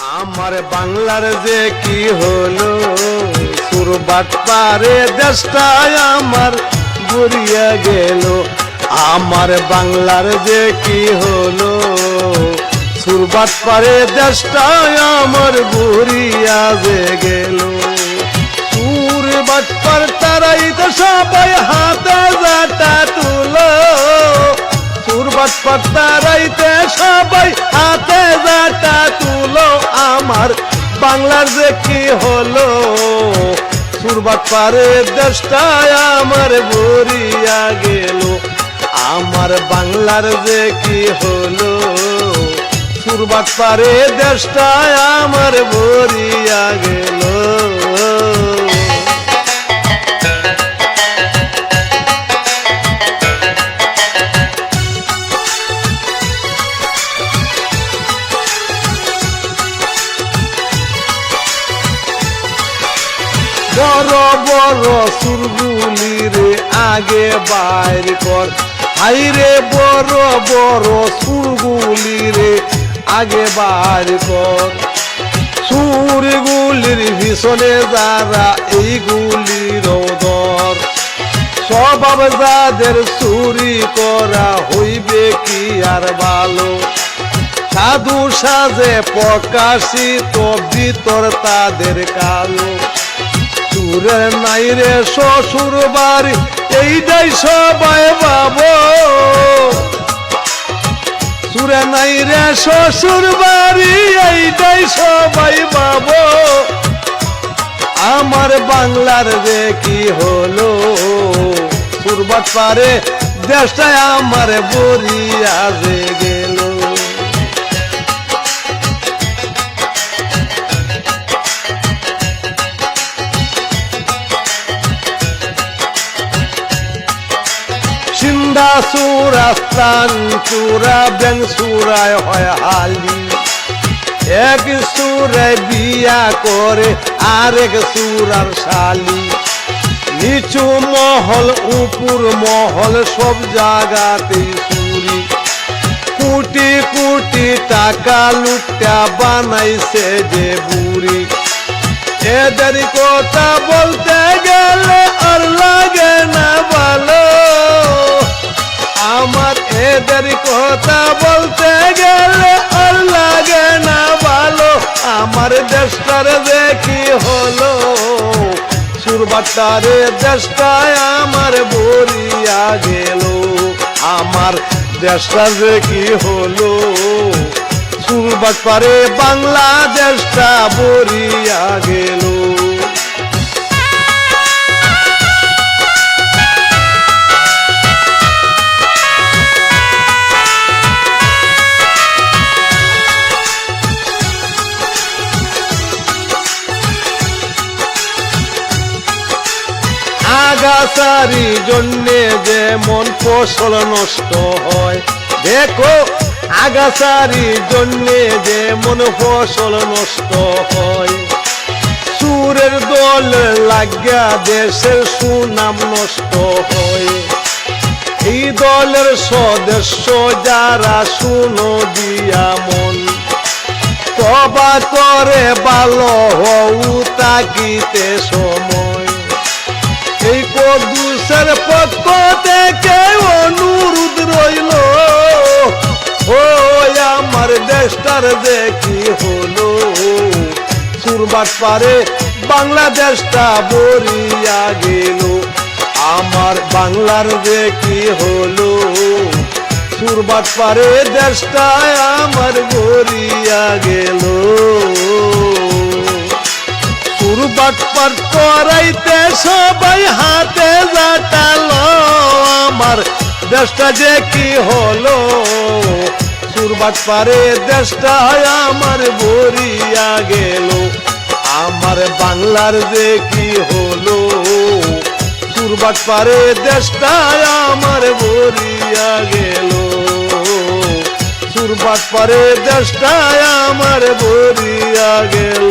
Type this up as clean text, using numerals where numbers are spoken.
আমার বাংলার যে কি হলো সুরবাট পারে দেশটায় আমার ঘুরিয়া গেল। আমার বাংলার যে কি হলো সুরবাট পারে দেশটায় আমার ঘুরিয়া যে গেল। সুরবাট পার তারাই তো সবাই হাতে যাটা তুলো, সুরবাট পার তারাইতে সবাই হাতে যাটা তুলো। আমার বাংলার যে কি হলো সুরবাট পারে দেশটায় আমার ভরিয়া গেল। আমার বাংলার যে কি হলো সুরবাট পারে দেশটায় আমার ভরিয়া গেল। বড় বড় সুরগুলি রে আগে বাইর কর, হাইরে বড় বড় সুরগুলি রে আগে বাইর কর। সুরগুলির ভীষণে যারা এইগুলির ধর, স্বভাব যাদের চুরি করা হইবে কি আর ভালো। সাধু সাজে প্রকাশিত ভিতর তাদের কালো। সুরে নাই রে শ্বশুর বাড়ি এইটাই সবাই ভাবো, সুরে নাই রে শ্বশুর বাড়ি এইটাই সবাই ভাবো। আমার বাংলার যে কি হলো সুরবাট পারে দেশটায় আমার ভরিয়া যে গেল। সিন্ধা সুরা স্থান চূড়া ব্যাং সুরায় হয় হালি, এক সুরায় বিয়া করে আরেক সুরার শালি। নিচু মহল উপর মহল সব জায়গাতেই চুরি, কোটি কোটি টাকা লুটা বানাইছে যে বুড়ি। এদের কথা বলতে গেলে আর লাগে না ভালো, আমার এদের কথা বলতে গেলে আর লাগে না ভালো। আমার দেশটার যে কি হলো সুরবাটারে দেশটায় আমার ভরিয়া গেল। আমার দেশটার যে কি হলো সুরবাট পারে বাংলাদেশটা ভরিয়া গেল। আগাছারি জন্যে যেমন ফসল নষ্ট হয়, দেখো আগাছারি জন্যে যেমন ফসল নষ্ট হয়। সুরের দল লাগিয়া দেশের সুনাম নষ্ট হয়। এই দলের সদস্য যারা শুনো দিয়া মন, তবা করে ভালো হও তাকিতে সময়। এই কদুসের পক্ষ থেকে অনুরোধ রইল, ও আমার দেশটার যে কি হলো সুরবাট পারে বাংলাদেশটা ভরিয়া গেল। আমার বাংলার যে কি হলো সুরবাট পারে দেশটায় আমার ভরিয়া গেল। সুরবাট পার করাইতে সবাই হাতে যাটালো। আমার দেশটা যে কি হলো সুরবাট পারে দেশটায় আমার ভরিয়া গেল। আমার বাংলার যে কি হলো সুরবাট পারে দেশটায় আমার ভরিয়া গেল। সুরবাট পারে দেশটায় আমার ভরিয়া গেল।